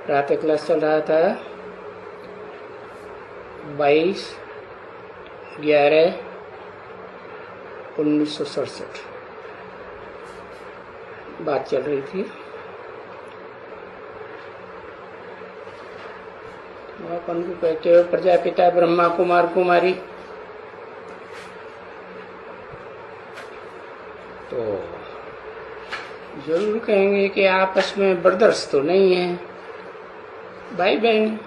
प्रातः क्लास चल रहा था 22/11/1967 बात चल रही थी। अपन को कहते हो प्रजापिता ब्रह्मा कुमार कुमारी। तो जरूर कहेंगे कि आपस में ब्रदर्स तो नहीं है, भाई बहन।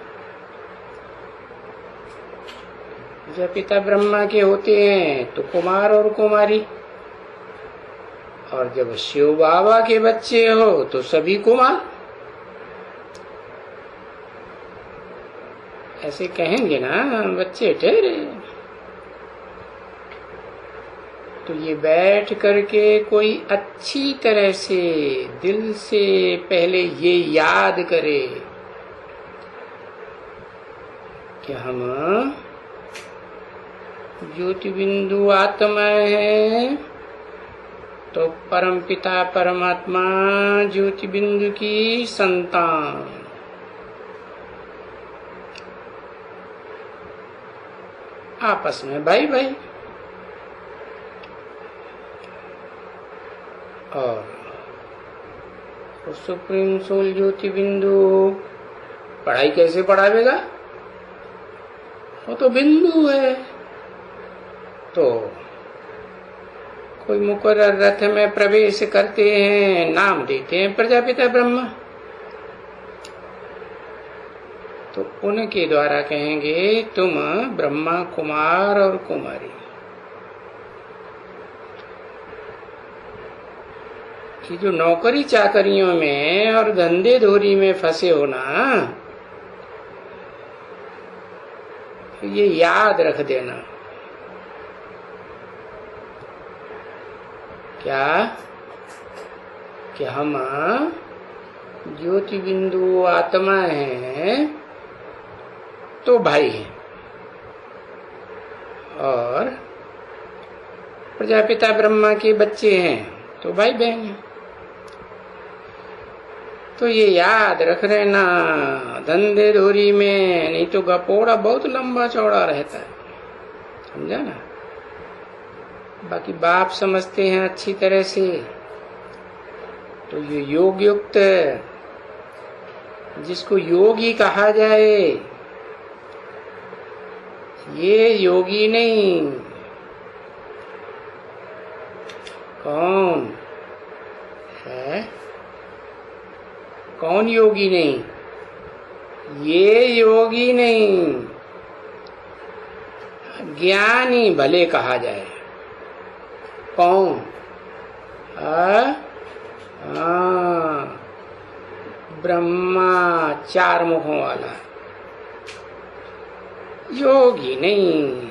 प्रजापिता ब्रह्मा के होते हैं तो कुमार और कुमारी, और जब शिव बाबा के बच्चे हो तो सभी कुमार। ऐसे कहेंगे ना बच्चे ठहरे। तो ये बैठ करके कोई अच्छी तरह से दिल से पहले ये याद करे कि हम ज्योति बिंदु आत्मा है, तो परम पिता परमात्मा ज्योति बिंदु की संतान। आपस में भाई भाई। और सुप्रीम सोल ज्योति बिंदु पढ़ाई कैसे पढ़ावेगा? वो तो बिंदु है। तो कोई मुकर्रर रथ में प्रवेश करते हैं, नाम देते हैं प्रजापिता ब्रह्मा। तो उनके द्वारा कहेंगे तुम ब्रह्मा कुमार और कुमारी। कि जो नौकरी चाकरियों में और धंधे धोरी में फंसे हो ना, ये याद रख देना। क्या कि हम ज्योति बिंदु आत्मा हैं तो भाई हैं, और प्रजापिता ब्रह्मा के बच्चे हैं तो भाई बहन हैं। तो ये याद रख लेना धंधे धोरी में, नहीं तो गपोड़ा बहुत लंबा चौड़ा रहता है, समझा ना। बाकी बाप समझते हैं अच्छी तरह से। तो ये योग युक्त, जिसको योगी कहा जाए, ये योगी नहीं। कौन है? कौन योगी नहीं? ये योगी नहीं, ज्ञानी भले कहा जाए। कौन? ब्रह्मा चार मुखों वाला, योगी नहीं।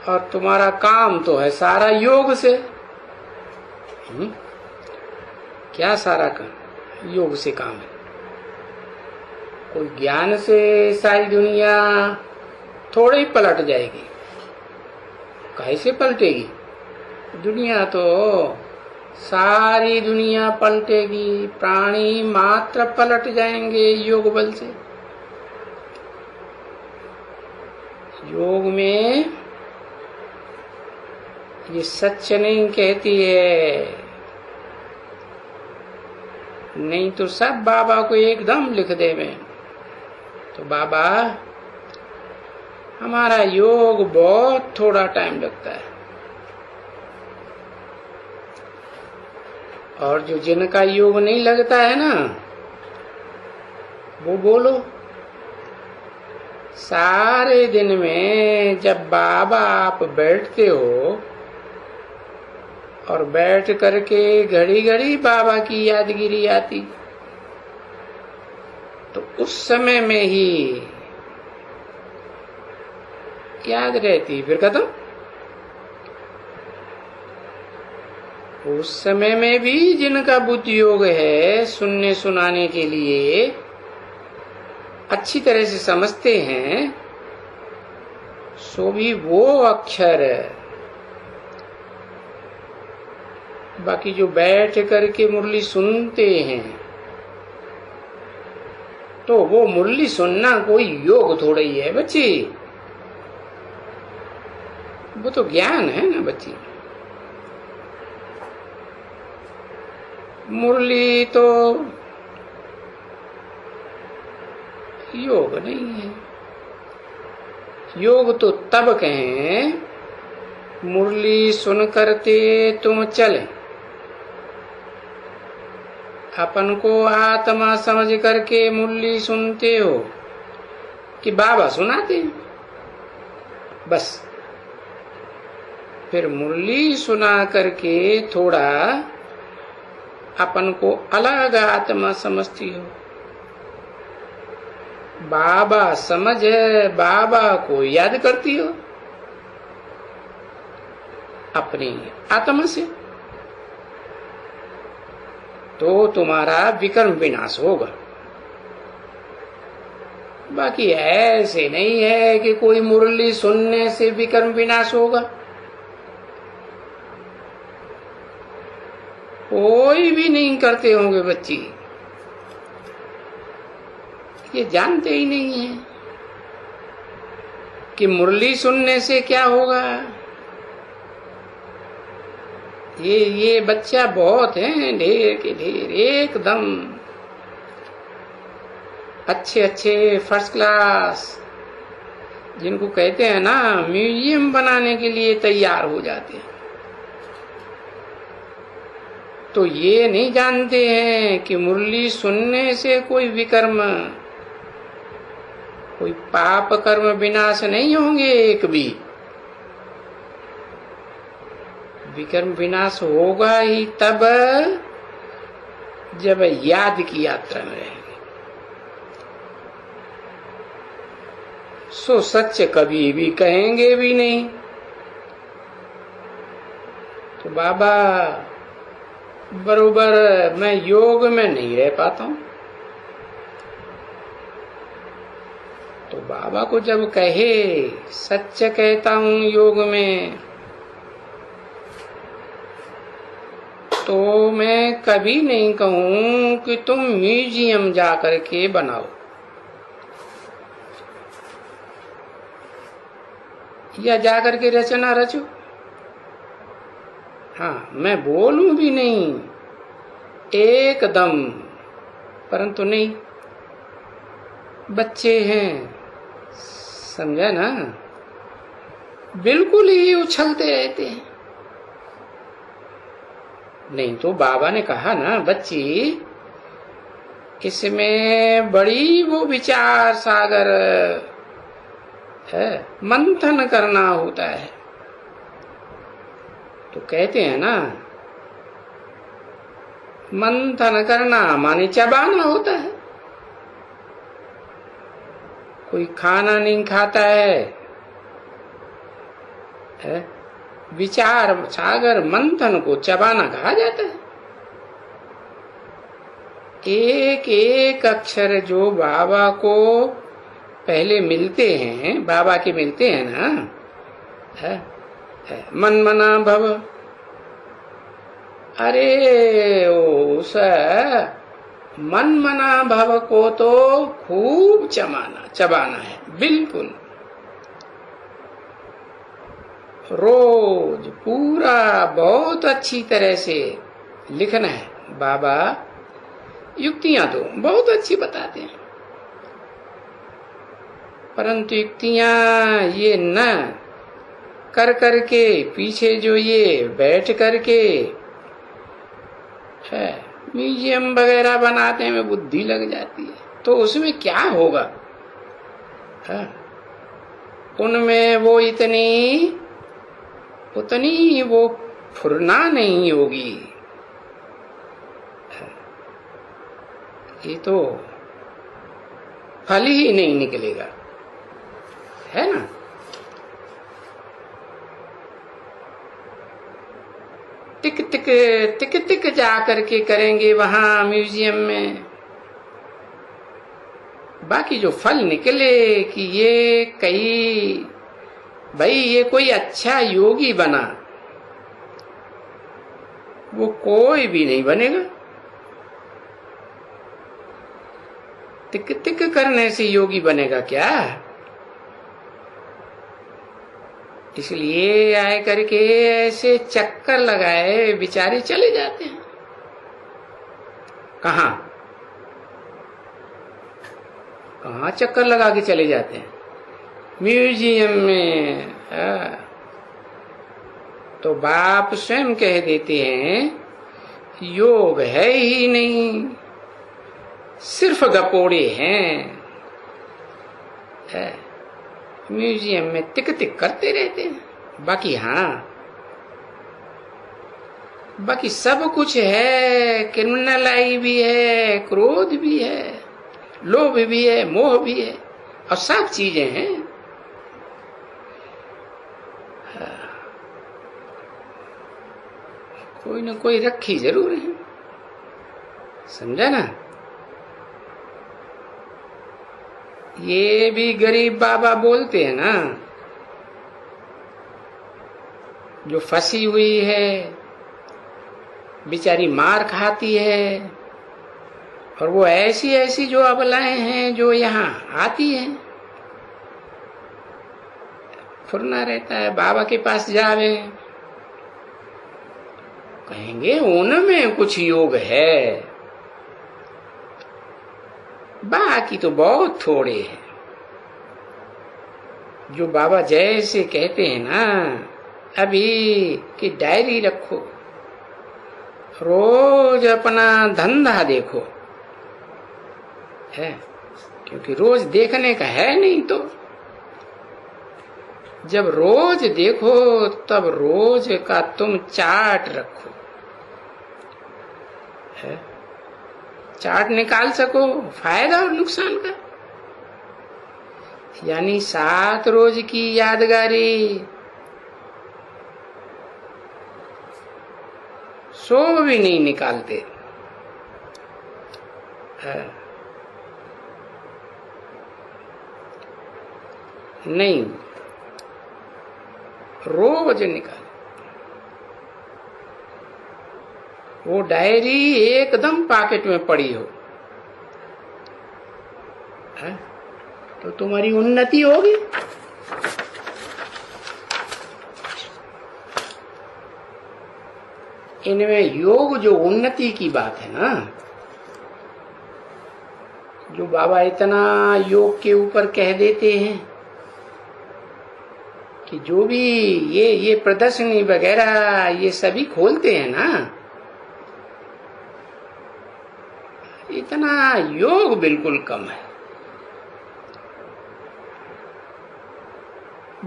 और तुम्हारा काम तो है सारा योग से। क्या सारा काम? योग से काम है। कोई ज्ञान से सारी दुनिया थोड़ी ही पलट जाएगी। कैसे पलटेगी? दुनिया तो सारी दुनिया पलटेगी, प्राणी मात्र पलट जाएंगे योग बल से। योग में ये सच नहीं कहती है, नहीं तो सब बाबा को एकदम लिख देवे। तो बाबा हमारा योग बहुत थोड़ा टाइम लगता है। और जो जिनका योग नहीं लगता है ना, वो बोलो सारे दिन में जब बाबा आप बैठते हो और बैठ करके घड़ी घड़ी बाबा की यादगिरी आती, तो उस समय में ही याद रहती, फिर खत्म। उस समय में भी जिनका बुद्धि योग है, सुनने सुनाने के लिए अच्छी तरह से समझते हैं, सो भी वो अक्षर। बाकी जो बैठ करके मुरली सुनते हैं, तो वो मुरली सुनना कोई योग थोड़ा ही है बच्ची, वो तो ज्ञान है ना बच्ची। मुरली तो योग नहीं है। योग तो तब कहें मुरली सुन करते तुम चले, अपन को आत्मा समझ करके मुरली सुनते हो कि बाबा सुनाते, बस फिर मुरली सुना करके थोड़ा अपन को अलग आत्मा समझती हो। बाबा समझ बाबा को याद करती हो अपनी आत्मा से, तो तुम्हारा विकर्म विनाश होगा। बाकी ऐसे नहीं है कि कोई मुरली सुनने से विकर्म विनाश होगा। कोई भी नहीं करते होंगे बच्ची, ये जानते ही नहीं है कि मुरली सुनने से क्या होगा। ये बच्चा बहुत है, ढेर के ढेर, एकदम अच्छे अच्छे फर्स्ट क्लास, जिनको कहते हैं ना म्यूजियम बनाने के लिए तैयार हो जाते हैं। तो ये नहीं जानते हैं कि मुरली सुनने से कोई विकर्म, कोई पाप कर्म विनाश नहीं होंगे एक भी। विकर्म विनाश होगा ही तब जब याद की यात्रा में रहेंगे। सो सच कभी भी कहेंगे भी नहीं। तो बाबा बरोबर मैं योग में नहीं रह पाता हूं, तो बाबा को जब कहे सच कहता हूं योग में, तो मैं कभी नहीं कहूं कि तुम म्यूजियम जा करके बनाओ या जा करके रचना रचो। हाँ, मैं बोलूं भी नहीं एकदम, परंतु नहीं, बच्चे हैं, समझा ना, बिल्कुल ही उछलते रहते हैं। नहीं तो बाबा ने कहा ना बच्ची, इसमें बड़ी वो विचार सागर है, मंथन करना होता है। तो कहते हैं ना, मंथन करना माने चबाना होता है। कोई खाना नहीं खाता है, विचार सागर मंथन को चबाना कहा जाता है। एक एक अक्षर जो बाबा को पहले मिलते हैं, बाबा के मिलते हैं ना, मन मना भव, अरे उस मन मना भव को तो खूब चबाना है, बिल्कुल रोज पूरा बहुत अच्छी तरह से लिखना है। बाबा युक्तियां तो बहुत अच्छी बताते हैं, परंतु युक्तियां ये न कर करके पीछे जो ये बैठ करके है म्यूजियम वगैरह बनाने में बुद्धि लग जाती है, तो उसमें क्या होगा। उनमें वो उतनी वो फुरना नहीं होगी। ये तो फल ही नहीं निकलेगा, है ना। टिक टिक टिक टिक जा करके करेंगे वहां म्यूजियम में, बाकी जो फल निकले कि ये कई भाई ये कोई अच्छा योगी बना, वो कोई भी नहीं बनेगा। तिक तिक करने से योगी बनेगा क्या? इसलिए आए करके ऐसे चक्कर लगाए बेचारे चले जाते हैं। कहाँ कहाँ चक्कर लगा के चले जाते हैं? म्यूजियम में। तो बाप स्वयं कह देते हैं योग है ही नहीं, सिर्फ गपोड़े हैं। म्यूजियम में तिक तिक करते रहते हैं। बाकी बाकी सब कुछ है, क्रिमिनल आई भी है, क्रोध भी है, लोभ भी है, मोह भी है, और सब चीजें हैं। कोई ना कोई रखी जरूर है, समझा ना? ये भी गरीब बाबा बोलते हैं ना, जो फंसी हुई है बेचारी मार खाती है, और वो ऐसी ऐसी जो अबलाएं हैं जो यहाँ आती हैं, फुरना रहता है बाबा के पास जावे, कहेंगे उनमें कुछ योग है, बाकी तो बहुत थोड़े हैं। जो बाबा जैसे कहते हैं ना अभी कि डायरी रखो, रोज अपना धंधा देखो, है क्योंकि रोज देखने का है नहीं, तो जब रोज देखो तब रोज का तुम चार्ट रखो, है चार्ट निकाल सको फायदा और नुकसान का। यानी 7 रोज की यादगारी 100 भी नहीं निकालते। नहीं, रोज निकाल। वो डायरी एकदम पॉकेट में पड़ी हो, है? तो तुम्हारी उन्नति होगी। इनमें योग जो उन्नति की बात है ना, जो बाबा इतना योग के ऊपर कह देते हैं कि जो भी ये प्रदर्शनी वगैरह ये सभी खोलते हैं ना, इतना योग बिल्कुल कम है।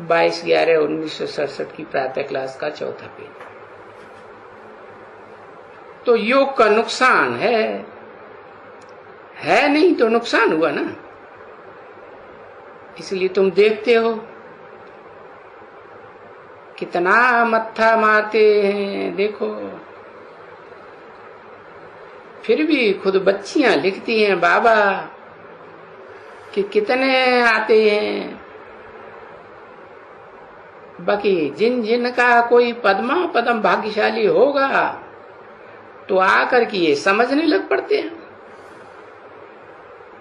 22/11/1967 की प्रातः क्लास का 4था पेज। तो योग का नुकसान है नहीं तो नुकसान हुआ ना। इसलिए तुम देखते हो कितना मत्था मारते हैं, देखो फिर भी खुद बच्चियां लिखती हैं बाबा कि कितने आते हैं। बाकी जिन का कोई पद्मा पदम भाग्यशाली होगा तो आकर के ये समझने लग पड़ते हैं।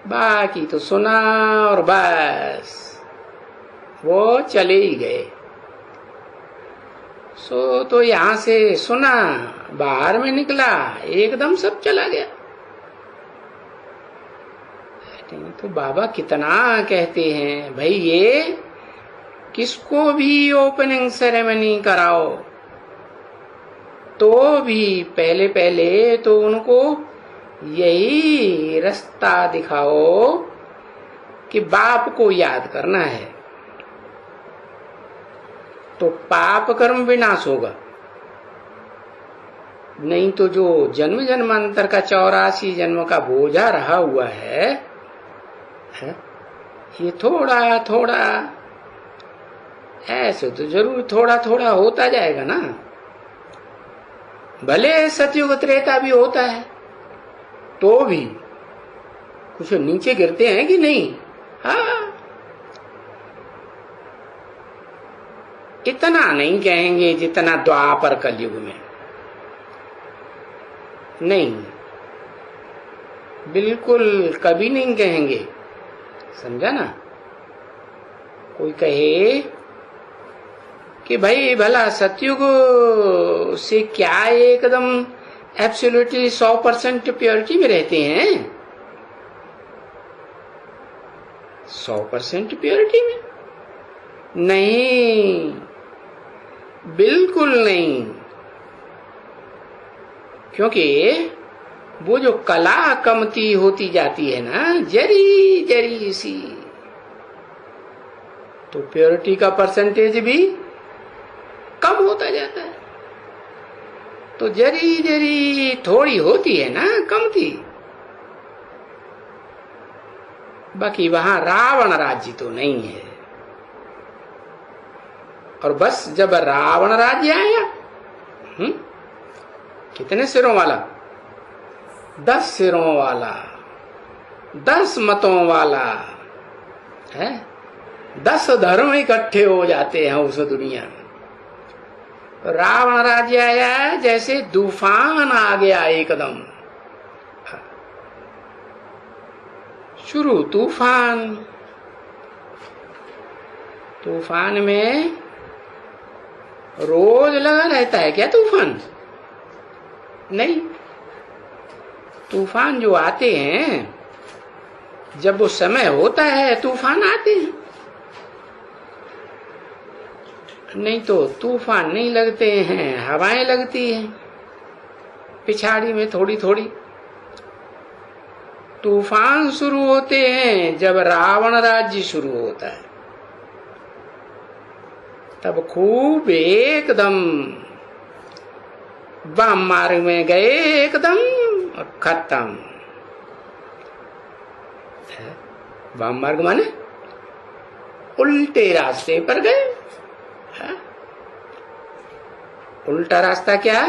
बाकी तो सुना और बस वो चले ही गए। सो तो यहां से सुना, बाहर में निकला, एकदम सब चला गया। तो बाबा कितना कहते हैं भाई, ये किसको भी ओपनिंग सेरेमनी कराओ तो भी पहले तो उनको यही रास्ता दिखाओ कि बाप को याद करना है, तो पाप कर्म विनाश होगा। नहीं तो जो जन्म जन्मांतर का 84 जन्म का बोझा रहा हुआ है ये थोड़ा थोड़ा ऐसे तो जरूर थोड़ा थोड़ा होता जाएगा ना। भले सतयुग त्रेता भी होता है तो भी कुछ नीचे गिरते हैं कि नहीं? हाँ, इतना नहीं कहेंगे जितना द्वापर कलयुग में। नहीं, बिल्कुल कभी नहीं कहेंगे। समझा ना? कोई कहे कि भाई भला सतयुग से क्या एकदम एब्सोल्युटली 100% प्योरिटी में रहते हैं? 100% प्योरिटी में नहीं, बिल्कुल नहीं। क्योंकि वो जो कला कमती होती जाती है ना, जरी जरी सी, तो प्योरिटी का परसेंटेज भी कम होता जाता है। तो जरी जरी थोड़ी होती है ना, कम थी। बाकी वहां रावण राज्य तो नहीं है। और बस जब रावण राज्य आया, कितने सिरों वाला? 10 सिरों वाला, 10 मतों वाला है। 10 धर्म इकट्ठे हो जाते हैं उस दुनिया में। रावण राज्य आया जैसे तूफान आ गया एकदम। शुरू तूफान, तूफान में रोज लगा रहता है क्या तूफान? नहीं। तूफान जो आते हैं, जब वो समय होता है तूफान आते हैं, नहीं तो तूफान नहीं लगते हैं, हवाएं लगती हैं पिछाड़ी में थोड़ी थोड़ी। तूफान शुरू होते हैं जब रावण राज्य शुरू होता है, तब खूब एकदम वाम मार्ग में गए एकदम और खत्म। वाम मार्ग माने उल्टे रास्ते पर गए। उल्टा रास्ता क्या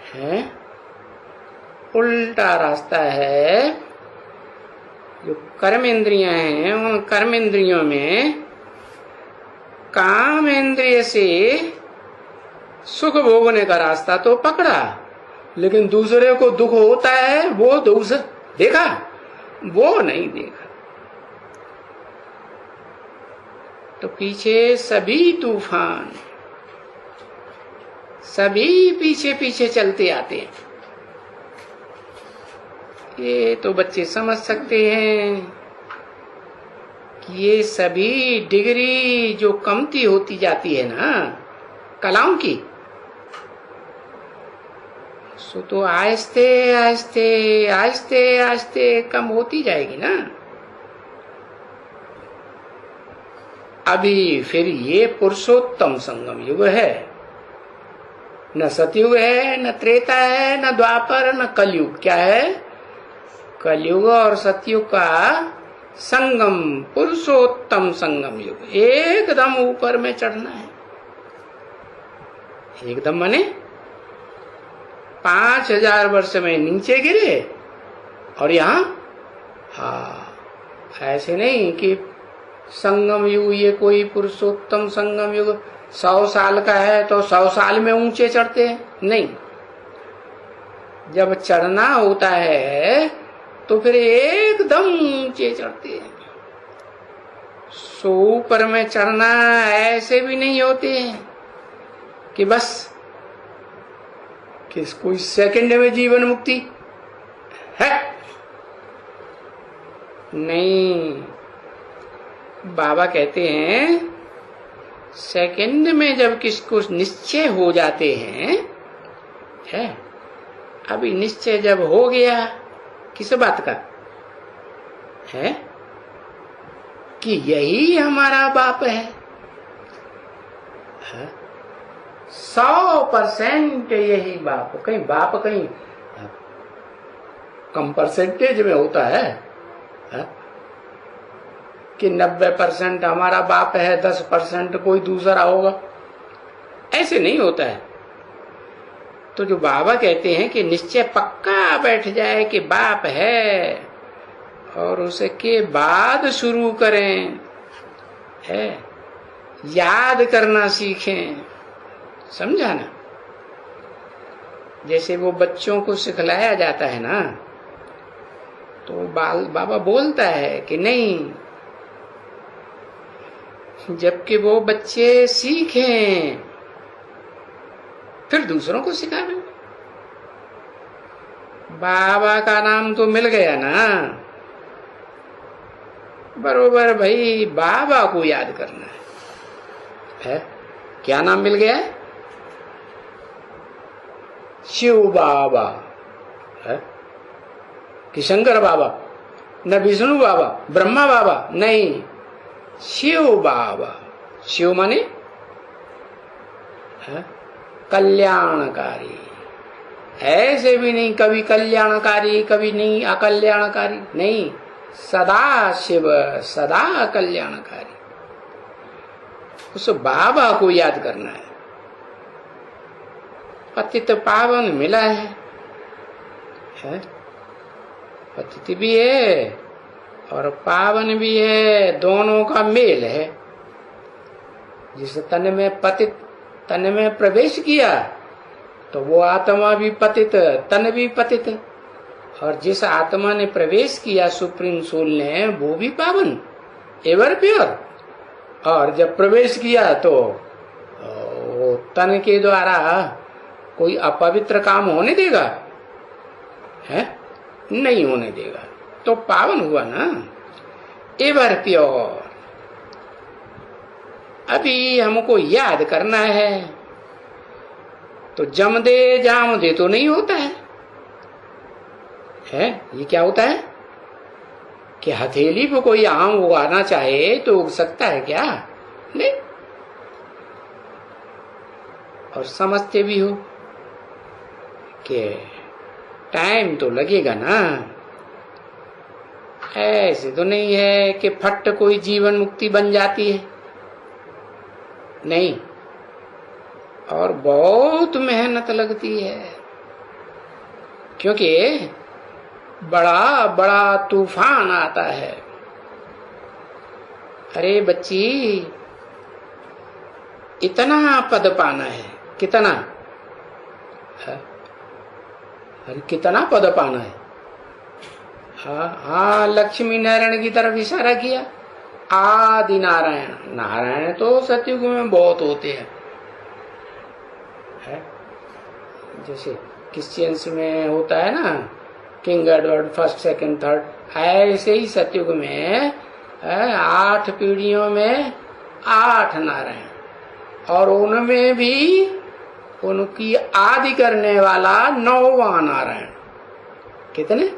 है? उल्टा रास्ता है जो कर्म इंद्रियां हैं, उन कर्म इंद्रियों में काम इंद्रिय से सुख भोगने का रास्ता तो पकड़ा, लेकिन दूसरे को दुख होता है वो दूसरा देखा, वो नहीं देखा। तो पीछे सभी तूफान, सभी पीछे पीछे चलते आते हैं। ये तो बच्चे समझ सकते हैं कि ये सभी डिग्री जो कमती होती जाती है ना कलाओं की, सो तो आहिस्ते आहिस्ते आहिस्ते आहिस्ते कम होती जाएगी ना। अभी फिर ये पुरुषोत्तम संगम युग है, न सतयुग है, न त्रेता है, न द्वापर, न कलयुग। क्या है? कलयुग और सतयुग का संगम, पुरुषोत्तम संगम युग। एकदम ऊपर में चढ़ना है। एकदम माने 5000 वर्ष में नीचे गिरे और यहाँ, ऐसे नहीं कि संगम युग ये कोई पुरुषोत्तम संगम युग 100 साल का है तो 100 साल में ऊंचे चढ़ते हैं। नहीं, जब चढ़ना होता है तो फिर एकदम ऊंचे चढ़ते हैं। सो ऊपर में चढ़ना ऐसे भी नहीं होते हैं कि बस किस कोई सेकंड में जीवन मुक्ति है। नहीं, बाबा कहते हैं सेकंड में जब किसको निश्चय हो जाते हैं, है अभी निश्चय जब हो गया किस बात का है कि यही हमारा बाप है, 100% यही बाप। कहीं बाप कहीं कम परसेंटेज में होता है, कि 90% हमारा बाप है, 10% कोई दूसरा होगा, ऐसे नहीं होता है। तो जो बाबा कहते हैं कि निश्चय पक्का बैठ जाए कि बाप है और उसके बाद शुरू करें, है याद करना सीखें। समझा ना? जैसे वो बच्चों को सिखलाया जाता है ना, तो बाबा बोलता है कि नहीं, जबकि वो बच्चे सीखें फिर दूसरों को सिखावे। बाबा का नाम तो मिल गया ना, बरोबर भाई बाबा को याद करना है। क्या नाम मिल गया है? शिव बाबा है कि शंकर बाबा, न विष्णु बाबा, ब्रह्मा बाबा, नहीं, शिव बाबा। शिव माने कल्याणकारी। ऐसे भी नहीं कभी कल्याणकारी कभी नहीं अकल्याणकारी, नहीं, सदा शिव सदा कल्याणकारी। उस बाबा को याद करना है। पतित पावन मिला है? पतित भी है और पावन भी है, दोनों का मेल है। जिस तन में पतित तन में प्रवेश किया तो वो आत्मा भी पतित, तन भी पतित। और जिस आत्मा ने प्रवेश किया सुप्रीम सोल ने, वो भी पावन, एवर प्योर। और जब प्रवेश किया तो तन के द्वारा कोई अपवित्र काम होने देगा? है नहीं होने देगा, तो पावन हुआ ना, एवर प्योर। अभी हमको याद करना है, तो जम दे जाम दे तो नहीं होता है। ये क्या होता है कि हथेली पे कोई आम उगाना चाहे तो उग सकता है क्या? नहीं। और समझते भी हो कि टाइम तो लगेगा ना, ऐसे तो नहीं है कि फट कोई जीवन मुक्ति बन जाती है, नहीं, और बहुत मेहनत लगती है। क्योंकि बड़ा बड़ा तूफान आता है। अरे बच्ची, इतना पद पाना है, कितना? अरे कितना पद पाना है? हाँ, लक्ष्मी नारायण की तरफ इशारा किया। आदि नारायण, नारायण तो सतयुग में बहुत होते हैं, है? जैसे क्रिश्चियंस में होता है ना, king Edward first second third, ऐसे ही सतयुग में 8 पीढ़ियों में 8 नारायण, और उनमें भी उनकी आदि करने वाला 9वां नारायण। कितने?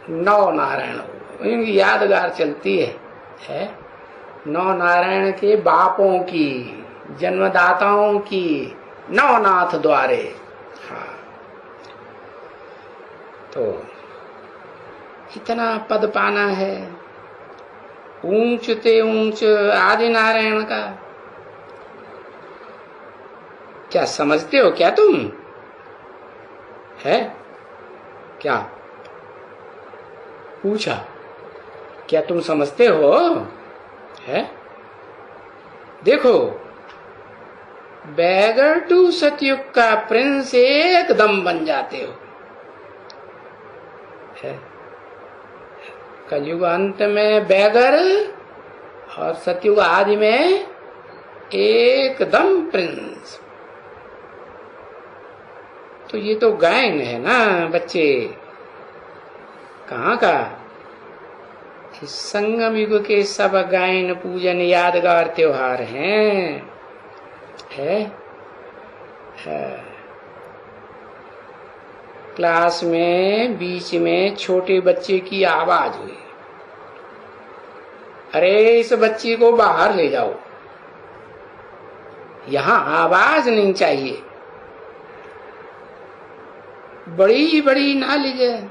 9 नारायण। इनकी यादगार चलती है 9 नारायण के बापों की, जन्मदाताओं की, 9 नाथ द्वारे। हाँ, तो इतना पद पाना है, ऊंच ते ऊंच आदि नारायण का। क्या समझते हो क्या तुम? है क्या पूछा? क्या तुम समझते हो? है देखो, बैगर टू सतयुग का प्रिंस एकदम बन जाते हो। है कलयुग अंत में बैगर और सतयुग आदि में एकदम प्रिंस। तो ये तो गायन है ना बच्चे, कहाँ का? इस संगम युग के सब गायन पूजन यादगार त्योहार हैं। है क्लास में बीच में छोटे बच्चे की आवाज हुई, अरे इस बच्ची को बाहर ले जाओ, यहाँ आवाज नहीं चाहिए, बड़ी बड़ी ना ले जाए।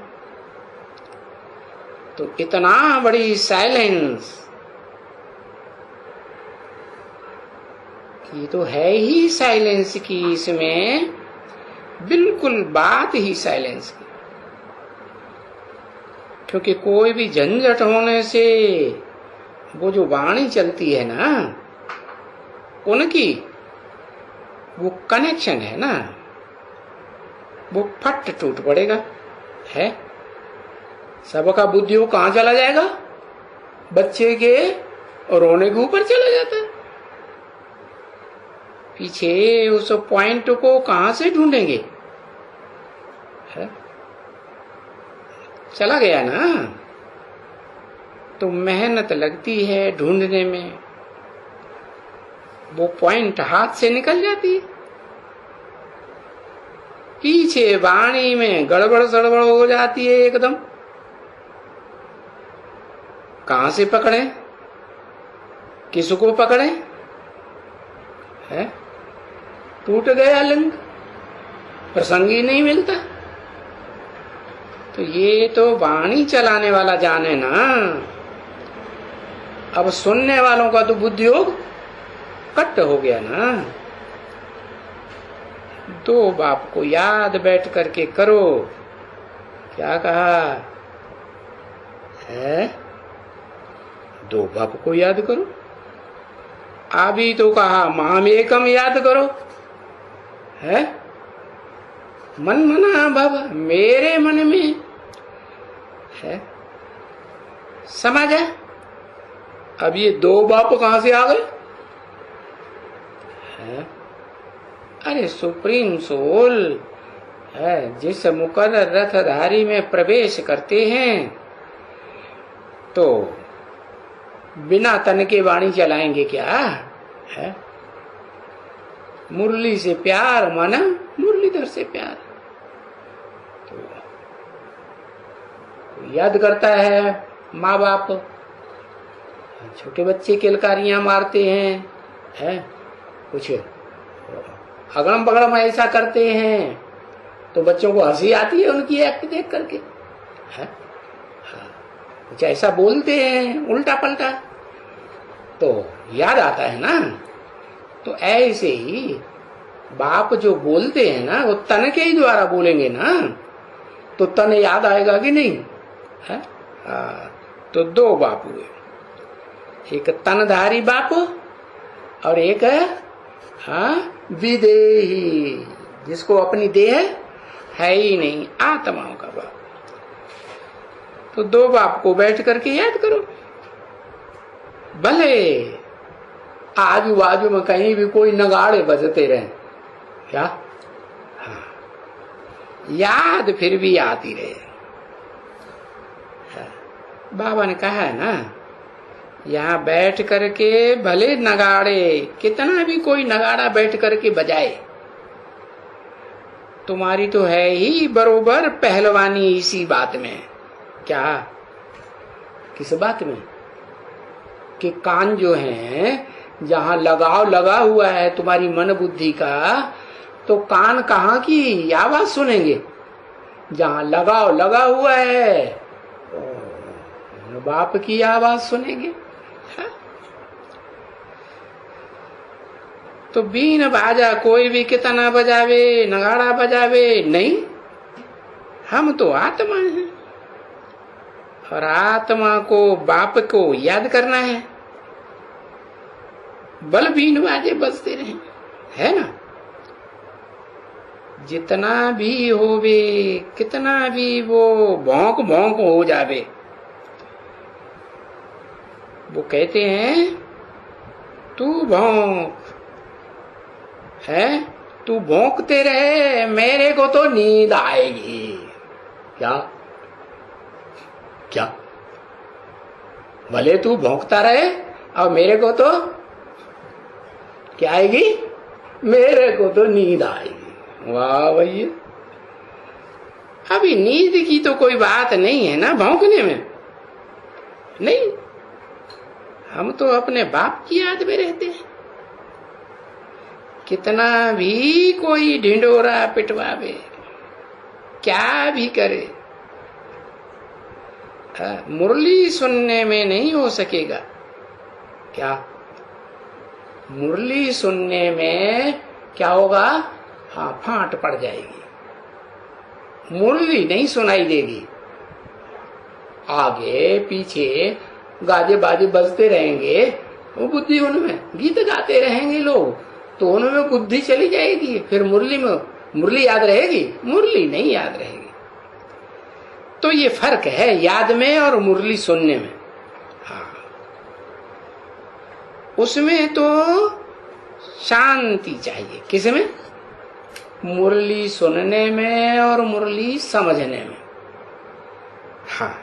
तो इतना बड़ी साइलेंस, ये तो है ही साइलेंस की, इसमें बिल्कुल बात ही साइलेंस की। क्योंकि कोई भी झंझट होने से वो जो वाणी चलती है ना, उनकी वो कनेक्शन है ना, वो फट टूट पड़ेगा। है सबका बुद्धि वो कहां चला जाएगा? बच्चे के रोने के ऊपर चला जाता है। पीछे उस पॉइंट को कहां से ढूंढेंगे? है चला गया ना, तो मेहनत लगती है ढूंढने में, वो पॉइंट हाथ से निकल जाती है। पीछे वाणी में गड़बड़ सड़बड़ हो जाती है एकदम। कहां से पकड़े, किसको पकड़े? है टूट गया लिंग, प्रसंग ही नहीं मिलता। तो ये तो वाणी चलाने वाला जाने ना। अब सुनने वालों का तो बुद्धियोग कट हो गया ना। दो बाप को याद बैठ करके करो। क्या कहा है? दो बाप को याद करो। अभी तो कहा माम एकम याद करो। है मन मना भव, मेरे मन में है। समझ है? अब ये दो बाप कहां से आ गए? है अरे सुप्रीम सोल है, जिस मुकर्रर रथधारी में प्रवेश करते हैं तो बिना तन के वाणी चलाएंगे क्या? है मुरली से प्यार माना मुरलीधर से प्यार। तो याद करता है माँ बाप, छोटे बच्चे किलकारियां मारते हैं, है कुछ अगड़म बगड़म ऐसा करते हैं तो बच्चों को हंसी आती है उनकी एक्ट देख करके। है कुछ ऐसा बोलते हैं उल्टा पलटा तो याद आता है ना। तो ऐसे ही बाप जो बोलते हैं ना, वो तन के ही द्वारा बोलेंगे ना, तो तन याद आएगा कि नहीं? है तो दो बाप हुए, एक तनधारी बाप और एक विदेही, जिसको अपनी देह है ही नहीं, आत्माओं का बाप। तो दो बाप को बैठ करके याद करो। भले आजू बाजू में कहीं भी कोई नगाड़े बजते रहे, क्या याद फिर भी आती रहे। बाबा ने कहा है ना, यहाँ बैठ करके भले नगाड़े, कितना भी कोई नगाड़ा बैठ करके बजाए, तुम्हारी तो है ही बरोबर पहलवानी इसी बात में। क्या? किस बात में? कि कान जो है, जहां लगाव लगा हुआ है तुम्हारी मन बुद्धि का, तो कान कहाँ की आवाज सुनेंगे? जहां लगाव लगा हुआ है बाप की आवाज सुनेंगे। है? तो बीन बाजा कोई भी कितना बजावे, नगाड़ा बजावे नहीं, हम तो आत्मा हैं और आत्मा को बाप को याद करना है। बल बीन बाजे बजते रहे, है ना। जितना भी होवे, कितना भी वो भौंक भौंक हो जावे, वो कहते हैं तू भौंक, है तू भौंकते रहे, मेरे को तो नींद आएगी। क्या क्या? भले तू भौंकता रहे और मेरे को तो क्या आएगी? मेरे को तो नींद आएगी। वाह भैया, अभी नींद की तो कोई बात नहीं है ना भौंकने में। नहीं, हम तो अपने बाप की याद में रहते हैं। कितना भी कोई ढिंडोरा पिटवावे, क्या भी करे, मुरली सुनने में नहीं हो सकेगा। क्या? मुरली सुनने में क्या होगा? हाँ, फांट पड़ जाएगी, मुरली नहीं सुनाई देगी। आगे पीछे गाजे बाजे बजते रहेंगे, वो बुद्धि उनमें, गीत गाते रहेंगे लोग, तो उनमें बुद्धि चली जाएगी, फिर मुरली में मुरली याद रहेगी? मुरली नहीं याद रहेगी। तो ये फर्क है याद में और मुरली सुनने में। हाँ, उसमें तो शांति चाहिए। किसमें? मुरली सुनने में और मुरली समझने में। हाँ,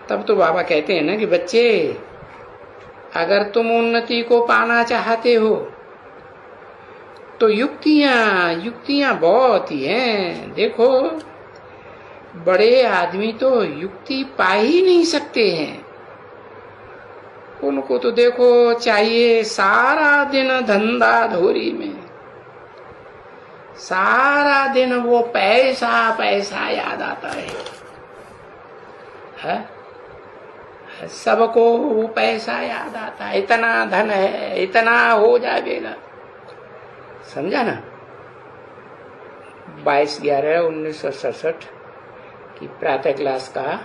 तब तो बाबा कहते हैं ना कि बच्चे, अगर तुम उन्नति को पाना चाहते हो तो युक्तियां बहुत ही हैं। देखो, बड़े आदमी तो युक्ति पा ही नहीं सकते हैं। उनको तो देखो चाहिए सारा दिन धंधा धोरी में, सारा दिन वो पैसा पैसा याद आता है? सबको वो पैसा याद आता है, इतना धन है, इतना हो जाएगा। समझा ना? 22/11/1967 की प्रातः क्लास का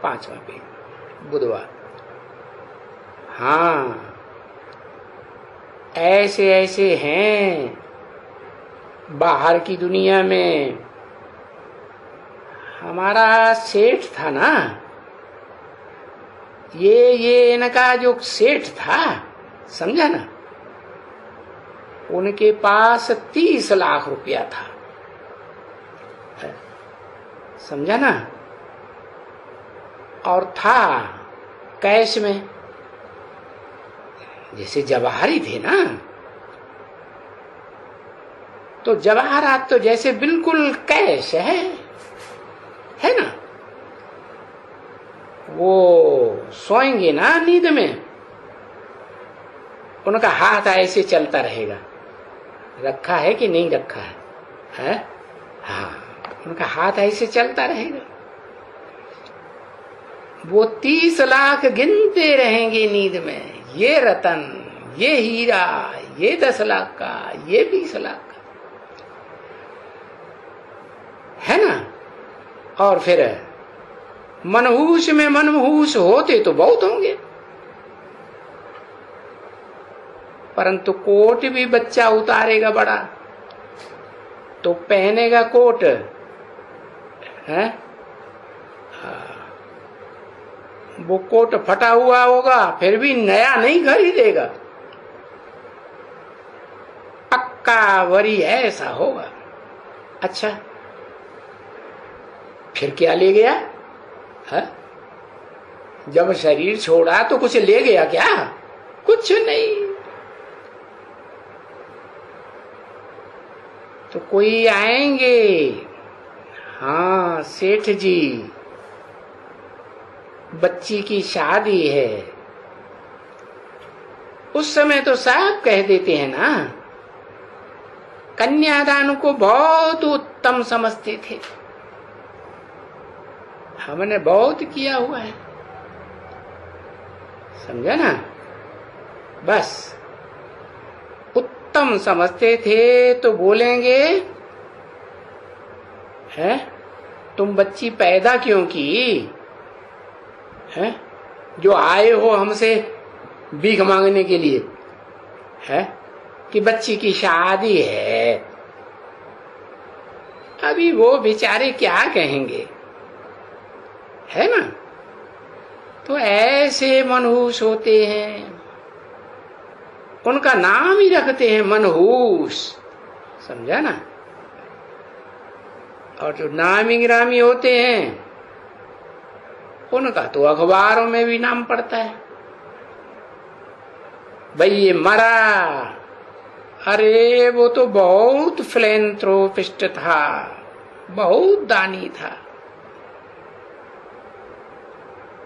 5वां पेज, बुधवार। हाँ, ऐसे ऐसे हैं बाहर की दुनिया में। हमारा सेठ था ना, ये इनका जो सेठ था, समझा ना, उनके पास 30 लाख रुपया था। समझा ना? और था कैश में, जैसे जवाहरी थे ना, तो जवाहरात तो जैसे बिल्कुल कैश है ना। वो सोएंगे ना नींद में, उनका हाथ ऐसे चलता रहेगा। रखा है कि नहीं रखा है? हाँ, उनका हाथ ऐसे चलता रहेगा। वो 30 लाख गिनते रहेंगे नींद में। ये रतन, ये हीरा, ये 10 लाख का, ये 20 लाख का, है ना। और फिर मनहूस में मनहूस होते तो बहुत होंगे, परंतु कोट भी बच्चा उतारेगा बड़ा तो पहनेगा कोट, है? वो कोट फटा हुआ होगा फिर भी नया नहीं खरीदेगा, पक्का वरी ऐसा होगा। अच्छा, फिर क्या ले गया? है? जब शरीर छोड़ा तो कुछ ले गया क्या? कुछ नहीं। तो कोई आएंगे, हाँ सेठ जी, बच्ची की शादी है। उस समय तो साहब कह देते हैं ना, कन्यादान को बहुत उत्तम समझते थे। हमने बहुत किया हुआ है, समझा ना। बस उत्तम समझते थे तो बोलेंगे, है तुम बच्ची पैदा क्यों की? है जो आए हो हमसे भीख मांगने के लिए, है कि बच्ची की शादी है। अभी वो बेचारे क्या कहेंगे, है ना। तो ऐसे मनहूस होते हैं, उनका नाम ही रखते हैं मनहूस, समझा ना। और जो नामी गिरामी होते हैं उनका तो अखबारों में भी नाम पड़ता है, भाई ये मरा, अरे वो तो बहुत फिलैंथ्रोपिस्ट था, बहुत दानी था,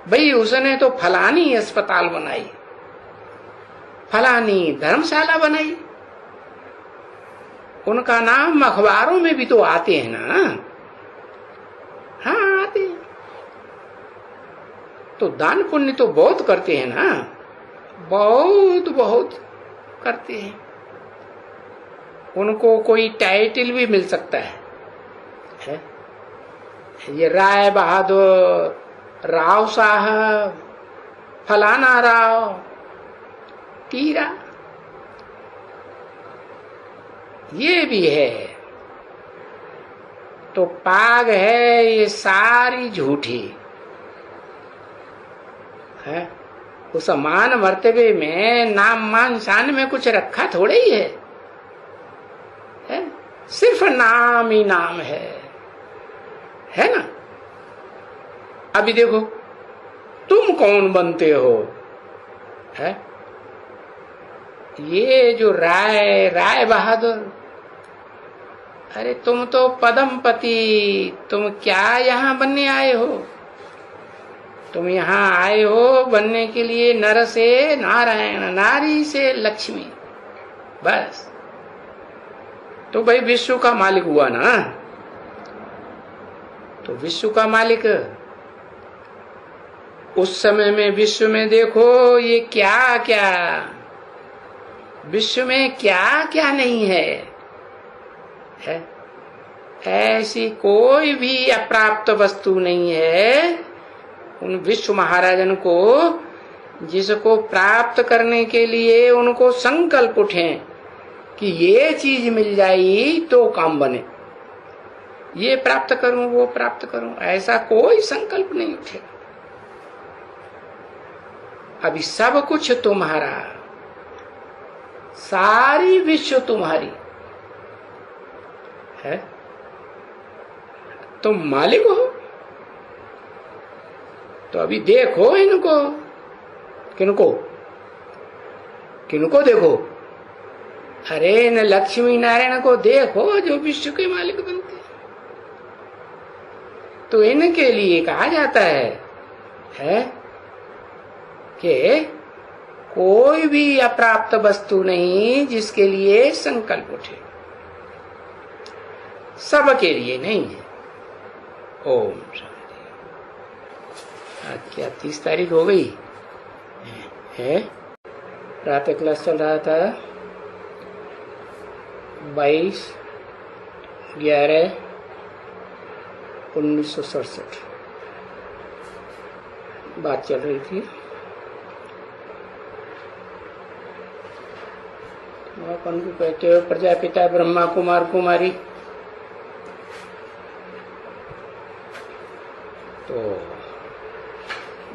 भाई उसने तो फलानी अस्पताल बनाई, फलानी धर्मशाला बनाई। उनका नाम अखबारों में भी तो आते हैं ना। हाँ आते हैं। तो दान पुण्य तो बहुत करते हैं ना, बहुत बहुत करते हैं। उनको कोई टाइटल भी मिल सकता है? ये राय बहादुर, राव साहब, फलाना राव, तीरा, ये भी है। तो पाग है ये सारी झूठी है। उस मान मर्तबे में नाम मान शान में कुछ रखा थोड़े ही है? सिर्फ नाम ही नाम है ना। अभी देखो तुम कौन बनते हो? है ये जो राय बहादुर, अरे तुम तो पदमपति, तुम क्या यहाँ बनने आए हो? तुम यहाँ आए हो बनने के लिए नर से नारायण, नारी से लक्ष्मी, बस। तो भाई विश्व का मालिक हुआ ना। तो विश्व का मालिक उस समय में विश्व में देखो ये क्या क्या, विश्व में क्या क्या नहीं है, ऐसी कोई भी अप्राप्त वस्तु नहीं है उन विश्व महाराजन को, जिसको प्राप्त करने के लिए उनको संकल्प उठे कि ये चीज मिल जाए तो काम बने, ये प्राप्त करूं वो प्राप्त करूं, ऐसा कोई संकल्प नहीं उठेगा। अभी सब कुछ तुम्हारा, सारी विश्व तुम्हारी है, तुम मालिक हो। तो अभी देखो इनको, किनको किनको देखो? अरे न लक्ष्मी नारायण को देखो जो विश्व के मालिक बनते। तो इनके लिए कहा जाता है कि कोई भी अप्राप्त वस्तु नहीं जिसके लिए संकल्प उठे, सबके लिए नहीं है। ओम शांति। आज क्या 30 तारीख हो गई है? प्रातः क्लास चल रहा था 22/11/1967, बात चल रही थी। अपन को कहते हो प्रजापिता ब्रह्मा कुमार कुमारी, तो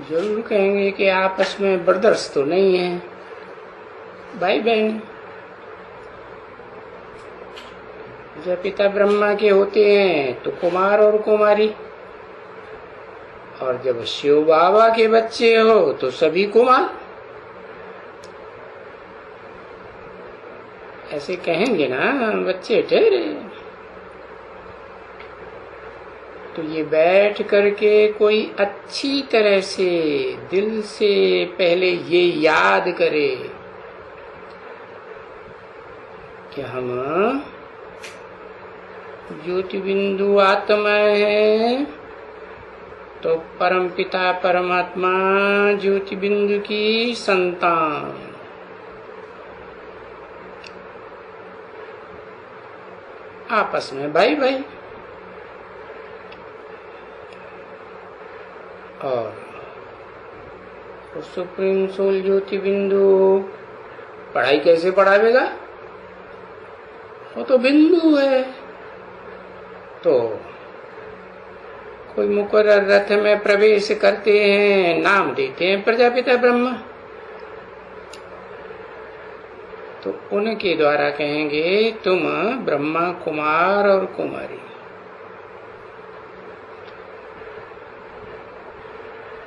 जरूर कहेंगे कि आपस में ब्रदर्स तो नहीं है, भाई बहन। प्रजापिता ब्रह्मा के होते हैं तो कुमार और कुमारी, और जब शिव बाबा के बच्चे हो तो सभी कुमार, ऐसे कहेंगे ना बच्चे ठहरे। तो ये बैठ करके कोई अच्छी तरह से दिल से पहले ये याद करे कि हम ज्योति बिंदु आत्मा है, तो परम पिता परमात्मा ज्योति बिंदु की संतान। आपस में भाई भाई, और सुप्रीम सोल ज्योति बिंदु पढ़ाई कैसे पढ़ावेगा? वो तो बिंदु है। तो कोई मुकर्रर रथ में प्रवेश करते हैं, नाम देते हैं प्रजापिता ब्रह्मा, तो उनके द्वारा कहेंगे तुम ब्रह्मा कुमार और कुमारी।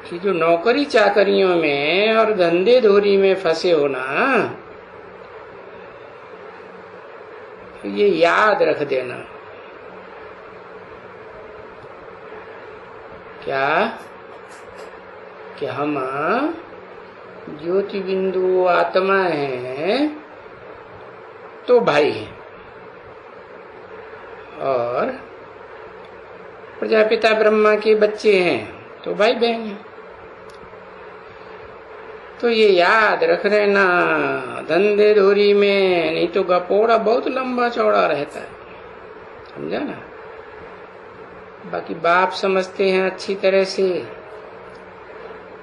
कि जो नौकरी चाकरियों में और धंधे धोरी में फंसे हो ना, ये याद रख देना। क्या कि हम ज्योति बिंदु आत्मा हैं तो भाई हैं, और प्रजापिता ब्रह्मा के बच्चे हैं तो भाई बहन हैं। तो ये याद रख लेना, धंधे धोरी में नहीं तो गपोड़ा बहुत लंबा चौड़ा रहता है, समझा ना। बाकी बाप समझते हैं अच्छी तरह से।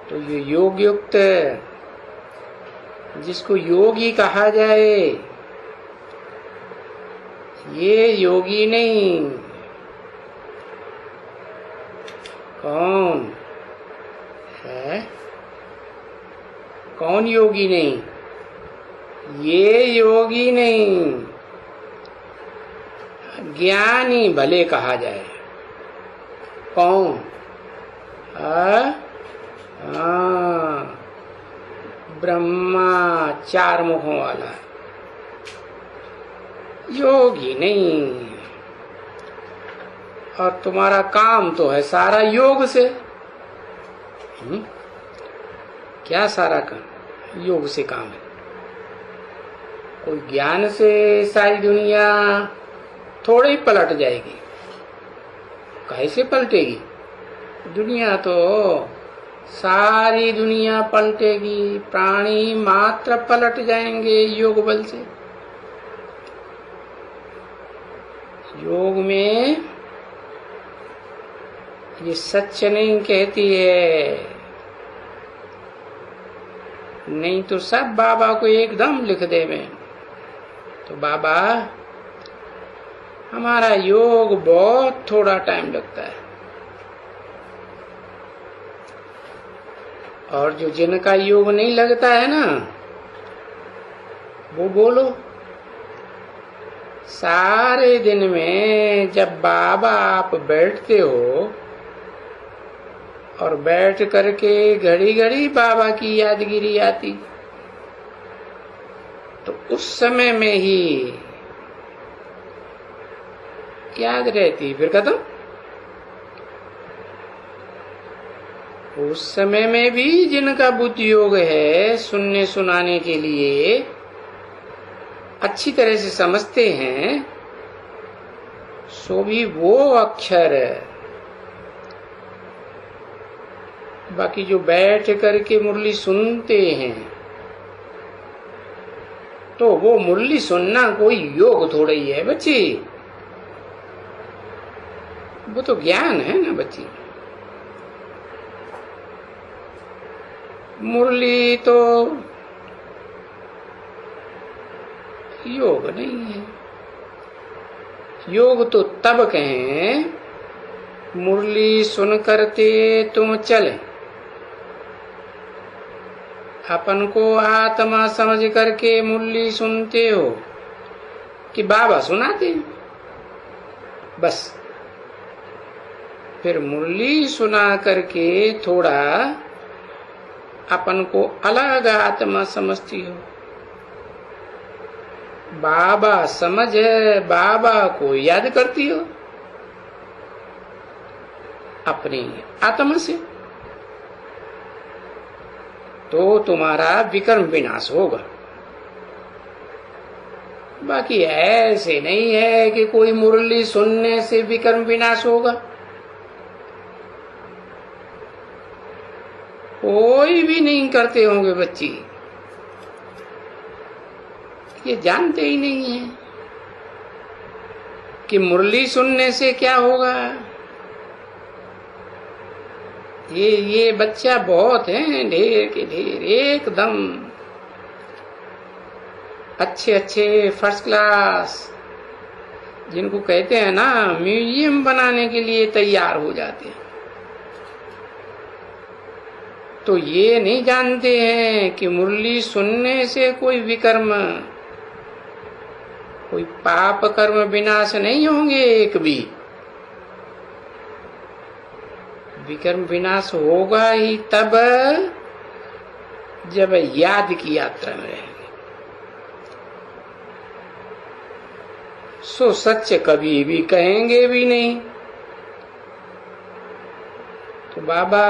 तो ये योग युक्त, जिसको योगी कहा जाए, ये योगी नहीं, कौन है? कौन योगी नहीं? ये योगी नहीं, ज्ञानी भले कहा जाए। कौन? ब्रह्मा चार मुखों वाला योगी नहीं। और तुम्हारा काम तो है सारा योग से। क्या सारा काम? योग से काम है। कोई ज्ञान से सारी दुनिया थोड़ी पलट जाएगी। कैसे पलटेगी? दुनिया तो सारी दुनिया पलटेगी, प्राणी मात्र पलट जाएंगे योग बल से। योग में ये सच नहीं कहती है, नहीं तो सब बाबा को एकदम लिख देवे। तो बाबा हमारा योग बहुत थोड़ा टाइम लगता है। और जो जिनका योग नहीं लगता है ना, वो बोलो। सारे दिन में जब बाबा आप बैठते हो और बैठ करके घड़ी घड़ी बाबा की यादगिरी आती, तो उस समय में ही याद रहती, फिर खत्म। उस समय में भी जिनका बुद्धि योग है, सुनने सुनाने के लिए अच्छी तरह से समझते हैं, सो भी वो अक्षर। बाकी जो बैठ करके मुरली सुनते हैं, तो वो मुरली सुनना कोई योग थोड़ा ही है बच्ची, वो तो ज्ञान है ना बच्ची। मुरली तो योग नहीं है। योग तो तब कहें मुरली सुन करते तुम चले, अपन को आत्मा समझ करके मुरली सुनते हो कि बाबा सुनाते, बस। फिर मुरली सुना करके थोड़ा अपन को अलग आत्मा समझती हो। बाबा समझ है, बाबा को याद करती हो अपनी आत्मा से, तो तुम्हारा विकर्म विनाश होगा। बाकी ऐसे नहीं है कि कोई मुरली सुनने से विकर्म विनाश होगा। कोई भी नहीं करते होंगे बच्ची, ये जानते ही नहीं है कि मुरली सुनने से क्या होगा। ये बच्चा बहुत हैं, ढेर के ढेर, एकदम अच्छे अच्छे फर्स्ट क्लास, जिनको कहते हैं ना म्यूजियम बनाने के लिए तैयार हो जाते हैं। तो ये नहीं जानते हैं कि मुरली सुनने से कोई विकर्म, कोई पाप कर्म विनाश नहीं होंगे एक भी। विकर्म विनाश होगा ही तब जब याद की यात्रा में रहेंगे। सो सच कभी भी कहेंगे भी नहीं। तो बाबा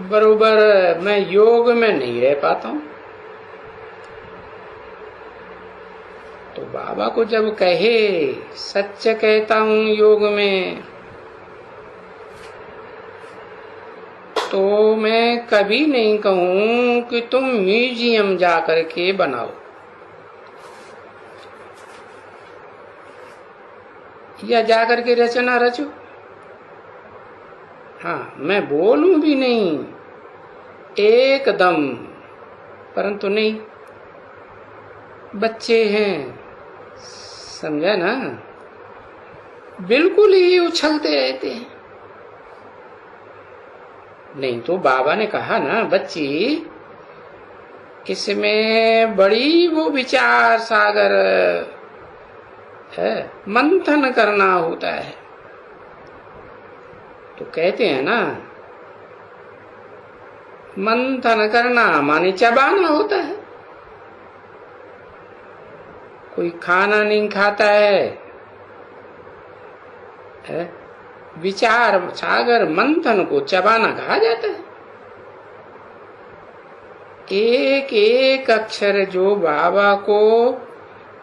बरोबर मैं योग में नहीं रह पाता हूं, तो बाबा को जब कहे सच कहता हूं योग में, तो मैं कभी नहीं कहूं कि तुम म्यूजियम जा करके बनाओ, या जा करके रचना रचो। हाँ, मैं बोलूं भी नहीं एकदम, परंतु नहीं, बच्चे हैं, समझा ना, बिल्कुल ही उछलते रहते हैं। नहीं तो बाबा ने कहा ना बच्ची, इसमें बड़ी वो विचार सागर है, मंथन करना होता है। तो कहते हैं ना, मंथन करना माने चबाना होता है। कोई खाना नहीं खाता है, विचार सागर मंथन को चबाना कहा जाता है। एक एक अक्षर जो बाबा को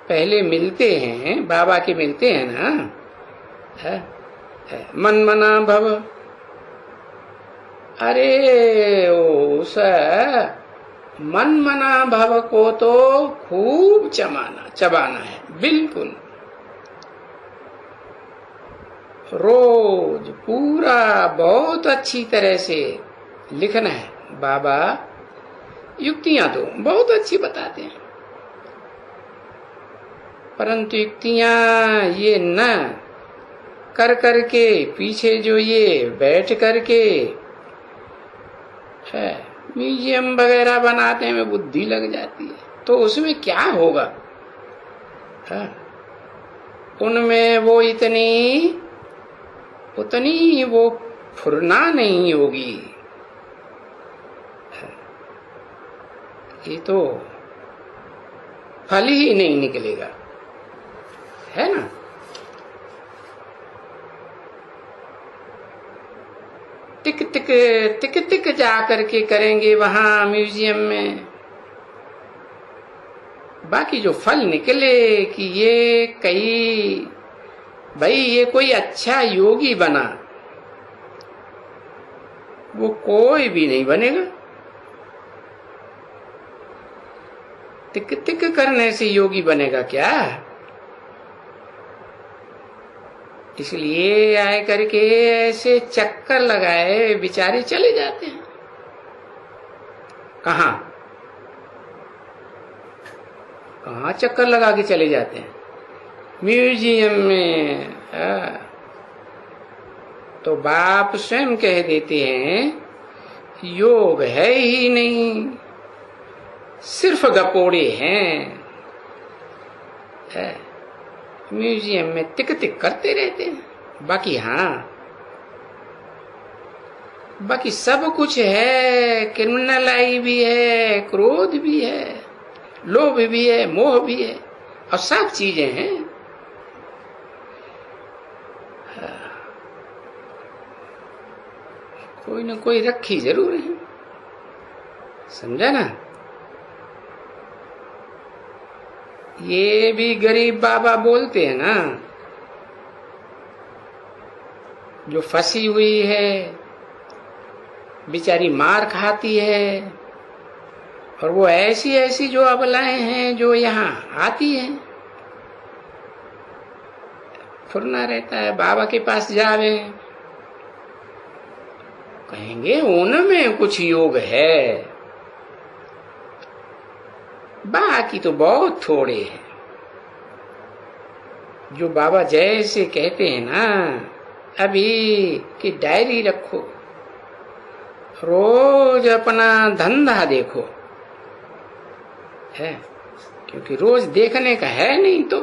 पहले मिलते हैं, बाबा के मिलते हैं ना, मन मना भव, अरे उस मन मना भव को तो खूब चबाना है, बिल्कुल रोज पूरा बहुत अच्छी तरह से लिखना है। बाबा युक्तियां तो बहुत अच्छी बताते हैं, परंतु युक्तियां ये न कर करके पीछे जो ये बैठ करके म्यूजियम वगैरह बनाने में बुद्धि लग जाती है, तो उसमें क्या होगा? उनमें वो उतनी वो फुरना नहीं होगी। ये तो फल ही नहीं निकलेगा, है ना। टिक टिक टिक टिक जा करके करेंगे वहां म्यूजियम में, बाकी जो फल निकले कि ये कई भाई ये कोई अच्छा योगी बना, वो कोई भी नहीं बनेगा। टिक टिक करने से योगी बनेगा क्या? इसलिए आए करके ऐसे चक्कर लगाए बेचारे चले जाते हैं। कहाँ चक्कर लगा के चले जाते हैं? म्यूजियम में। तो बाप स्वयं कह देते हैं योग है ही नहीं, सिर्फ गपोड़े हैं। म्यूजियम में टिक टिक करते रहते हैं। बाकी सब कुछ है, क्रिमिनल आई भी है, क्रोध भी है, लोभ भी है, मोह भी है, और सब चीजें हैं। कोई न कोई रखी जरूर है, समझा ना। ये भी गरीब बाबा बोलते हैं ना, जो फंसी हुई है बेचारी मार खाती है, और वो ऐसी ऐसी जो अबलाएं हैं जो यहाँ आती हैं, फुरना रहता है। बाबा के पास जावे, कहेंगे उनमें कुछ योग है, बाकी तो बहुत थोड़े हैं। जो बाबा जैसे कहते हैं ना अभी कि डायरी रखो, रोज अपना धंधा देखो, है क्योंकि रोज देखने का है नहीं। तो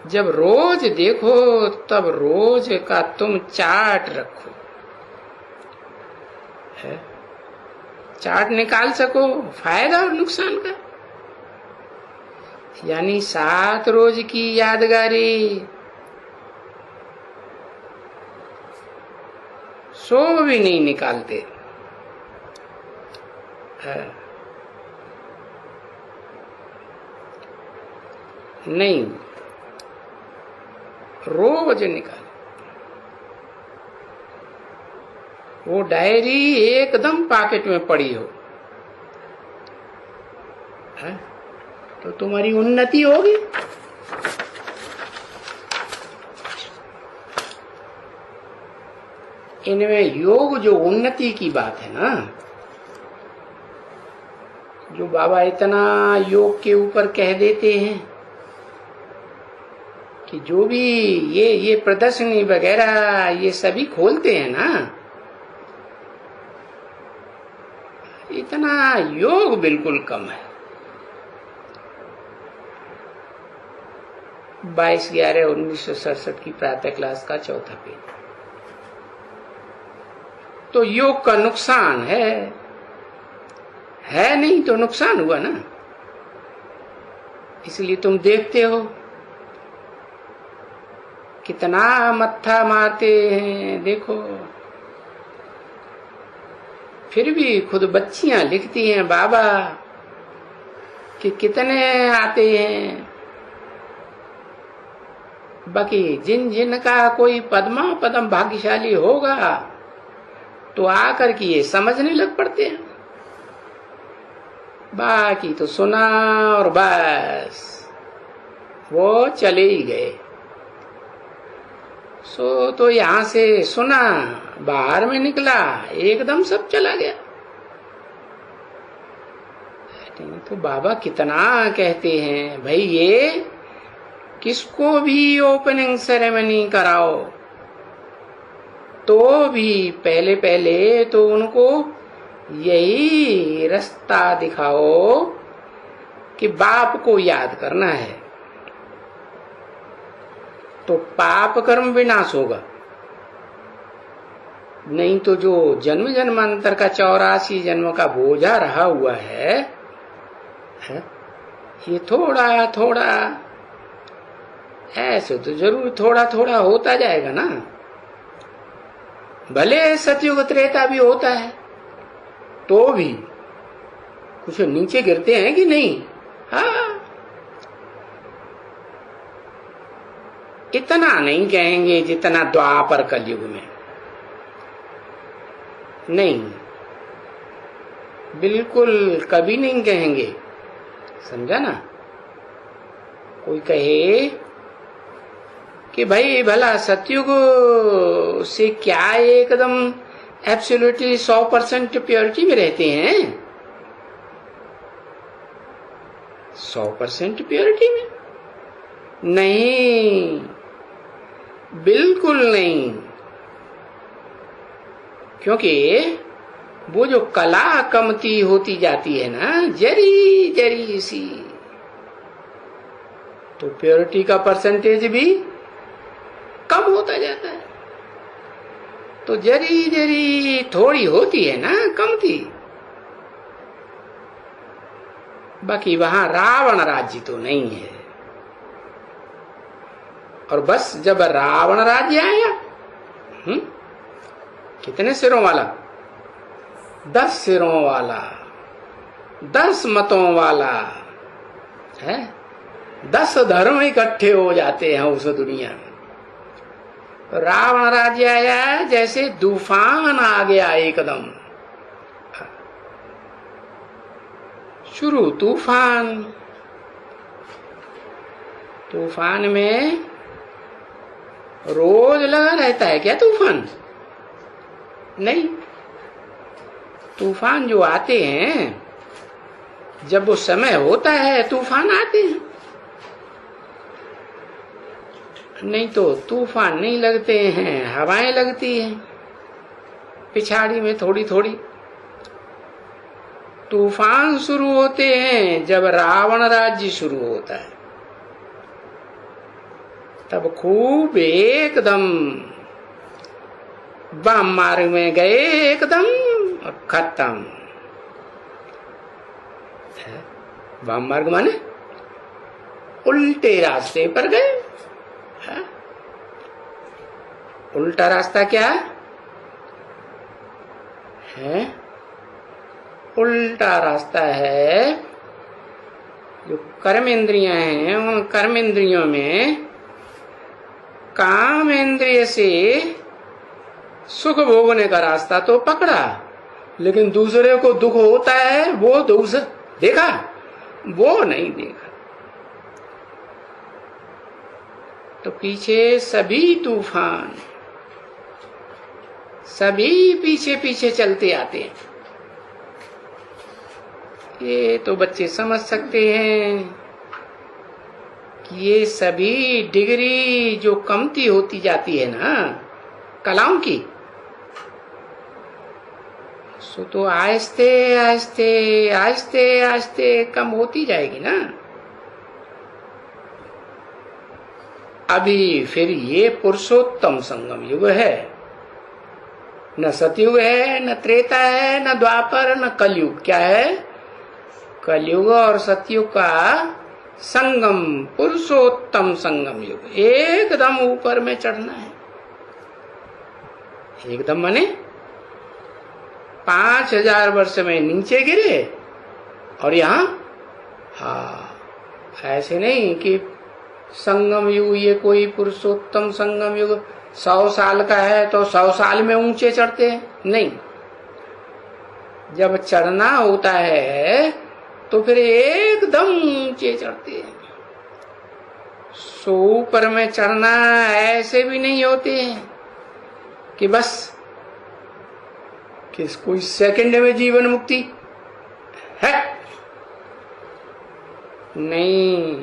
जब रोज देखो तब रोज का तुम चार्ट रखो, है चार्ट निकाल सको फायदा और नुकसान का। यानी 7 रोज की यादगारी 100 भी नहीं निकालते। नहीं, रोज निकाल। वो डायरी एकदम पॉकेट में पड़ी हो, है? तो तुम्हारी उन्नति होगी। इनमें योग जो उन्नति की बात है ना, जो बाबा इतना योग के ऊपर कह देते हैं कि जो भी ये प्रदर्शनी वगैरह ये सभी खोलते हैं ना, इतना योग बिल्कुल कम है। 22/11/1967 की प्रातः क्लास का चौथा पेज। तो योग का नुकसान है नहीं तो नुकसान हुआ ना। इसलिए तुम देखते हो कितना मत्था मारते हैं, देखो। फिर भी खुद बच्चियां लिखती हैं बाबा कि कितने आते हैं। बाकी जिन जिन का कोई पद्मा पदम भाग्यशाली होगा तो आकर के ये समझने लग पड़ते हैं। बाकी तो सुना और बस वो चले ही गए। सो तो यहां से सुना, बाहर में निकला, एकदम सब चला गया। तो बाबा कितना कहते हैं भाई, ये किसको भी ओपनिंग सेरेमनी कराओ तो भी पहले पहले तो उनको यही रास्ता दिखाओ कि बाप को याद करना है, तो पाप कर्म विनाश होगा। नहीं तो जो जन्म जन्मांतर का 84 जन्म का बोझा रहा हुआ है, ये थोड़ा थोड़ा ऐसे तो जरूर थोड़ा थोड़ा होता जाएगा ना। भले सतयुग त्रेता भी होता है तो भी कुछ नीचे गिरते हैं कि नहीं। हाँ, इतना नहीं कहेंगे जितना द्वापर कलयुग में, नहीं, बिल्कुल कभी नहीं कहेंगे। समझा ना। कोई कहे कि भाई भला सतयुग से क्या एकदम एब्सोल्युटली 100% प्योरिटी में रहते हैं? 100% प्योरिटी में नहीं, बिल्कुल नहीं। क्योंकि वो जो कला कमती होती जाती है ना, जरी जरी सी, तो प्योरिटी का परसेंटेज भी कम होता जाता है। तो जरी जरी थोड़ी होती है ना, कमती। बाकी वहां रावण राज्य तो नहीं है। और बस जब रावण राज्य आया, कितने सिरों वाला? 10 सिरों वाला, 10 मतों वाला है। 10 धर्म इकट्ठे हो जाते हैं उस दुनिया में। रावण राज्य आया, जैसे तूफान आ गया एकदम। शुरू तूफान, तूफान में रोज लगा रहता है क्या तूफान? नहीं। तूफान जो आते हैं, जब वो समय होता है तूफान आते हैं, नहीं तो तूफान नहीं लगते हैं, हवाएं लगती हैं पिछाड़ी में थोड़ी थोड़ी। तूफान शुरू होते हैं जब रावण राज्य शुरू होता है, तब खूब एकदम वाम मार्ग में गए एकदम और खत्म। वाम मार्ग माने उल्टे रास्ते पर गए। उल्टा रास्ता क्या है? उल्टा रास्ता है, जो कर्म इंद्रियां हैं, उन कर्म इंद्रियों में काम इंद्रिय से सुख भोगने का रास्ता तो पकड़ा, लेकिन दूसरे को दुख होता है वो दूसरा देखा, वो नहीं देखा। तो पीछे सभी तूफान, सभी पीछे पीछे चलते आते हैं। ये तो बच्चे समझ सकते हैं कि ये सभी डिग्री जो कमती होती जाती है ना कलाओं की, सो तो आहिस्ते आहिस्ते आहिस्ते आहिस्ते कम होती जाएगी ना। अभी फिर ये पुरुषोत्तम संगम युग है, न सतयुग है, न त्रेता है, न द्वापर, न कलयुग। क्या है? कलयुग और सतयुग का संगम, पुरुषोत्तम संगम युग। एकदम ऊपर में चढ़ना है, एकदम माने 5000 वर्ष में नीचे गिरे और यहाँ, हाँ ऐसे नहीं कि संगम युग ये कोई पुरुषोत्तम संगम युग 100 साल का है तो 100 साल में ऊंचे चढ़ते हैं, नहीं। जब चढ़ना होता है तो फिर एकदम ऊंचे चढ़ते हैं। सो ऊपर में चढ़ना ऐसे भी नहीं होते हैं कि बस कि कोई सेकंड में जीवन मुक्ति है, नहीं।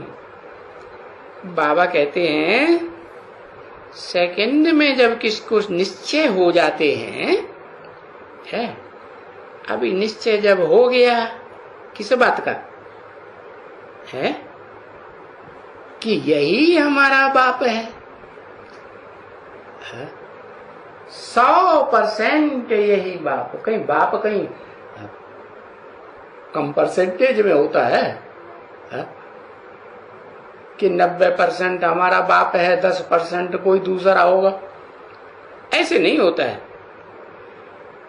बाबा कहते हैं सेकंड में जब किसको निश्चय हो जाते हैं, है अभी निश्चय जब हो गया किस बात का है कि यही हमारा बाप है, 100% यही बाप। कहीं बाप कहीं कम परसेंटेज में होता है कि 90% हमारा बाप है, 10% कोई दूसरा होगा, ऐसे नहीं होता है।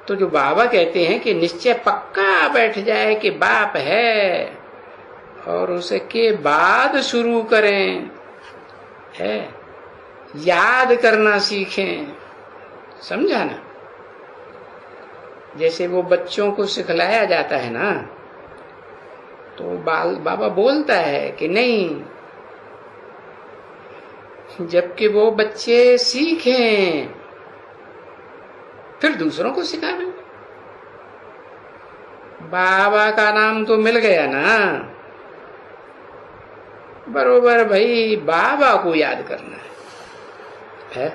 तो जो बाबा कहते हैं कि निश्चय पक्का बैठ जाए कि बाप है और उसके बाद शुरू करें, है याद करना सीखें, समझा ना। जैसे वो बच्चों को सिखलाया जाता है ना, तो बाबा बोलता है कि नहीं, जबकि वो बच्चे सीखें फिर दूसरों को सिखाना। बाबा का नाम तो मिल गया ना, बरोबर भाई बाबा को याद करना है।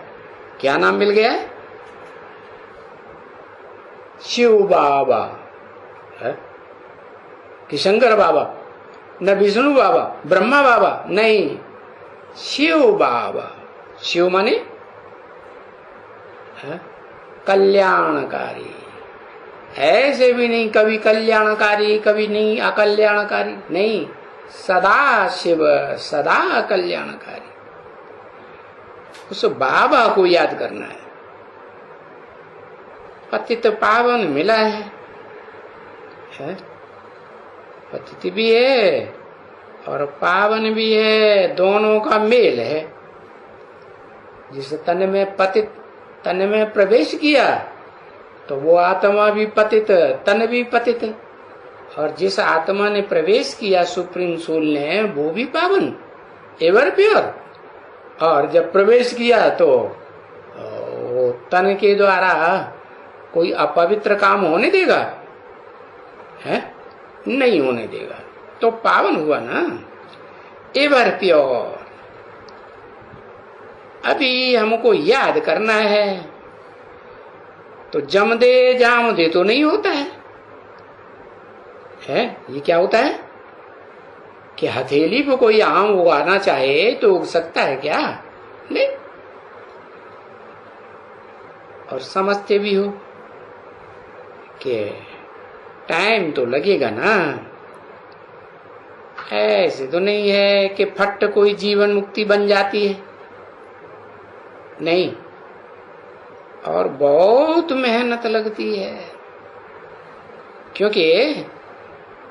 क्या नाम मिल गया है? शिव बाबा है कि शंकर बाबा, न विष्णु बाबा, ब्रह्मा बाबा, नहीं, शिव बाबा। शिव माने कल्याणकारी, ऐसे भी नहीं कभी कल्याणकारी कभी नहीं अकल्याणकारी, नहीं, सदा शिव सदा कल्याणकारी। उस बाबा को याद करना है। पतित पावन मिला है? पतित भी है और पावन भी है, दोनों का मेल है। जिस तन में पतित तन में प्रवेश किया तो वो आत्मा भी पतित, तन भी पतित, और जिस आत्मा ने प्रवेश किया सुप्रीम सोल ने, वो भी पावन, एवर प्योर। और जब प्रवेश किया तो तन के द्वारा कोई अपवित्र काम होने देगा? है नहीं होने देगा, तो पावन हुआ ना, एवर प्योर। अभी हमको याद करना है तो जम दे जाम दे तो नहीं होता है, ये क्या होता है कि हथेली पे कोई आम उगाना चाहे तो उग सकता है क्या? नहीं। और समझते भी हो कि टाइम तो लगेगा ना, ऐसे तो नहीं है कि फट कोई जीवन मुक्ति बन जाती है, नहीं। और बहुत मेहनत लगती है, क्योंकि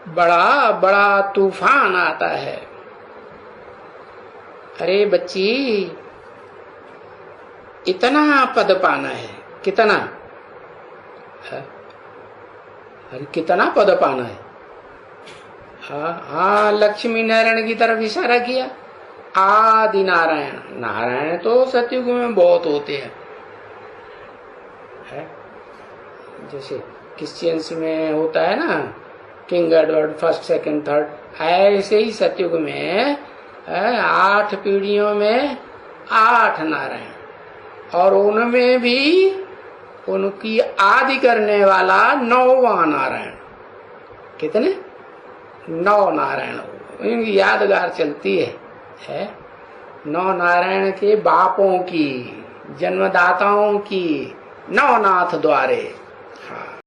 बड़ा बड़ा तूफान आता है। अरे बच्ची, इतना पद पाना है, कितना है? अरे कितना पद पाना है? हाँ, लक्ष्मी नारायण की तरफ इशारा किया। आदि नारायण, नारायण तो सतयुग में बहुत होते हैं, है? जैसे क्रिश्चियंस में होता है ना, king Edward first second third, ऐसे ही सतयुग में 8 पीढ़ियों में 8 नारायण, और उनमें भी उनकी आदि करने वाला 9वां नारायण। कितने? 9 नारायण इनकी यादगार चलती है 9 नारायण के बापों की, जन्मदाताओं की, 9 नाथ द्वारे। हाँ।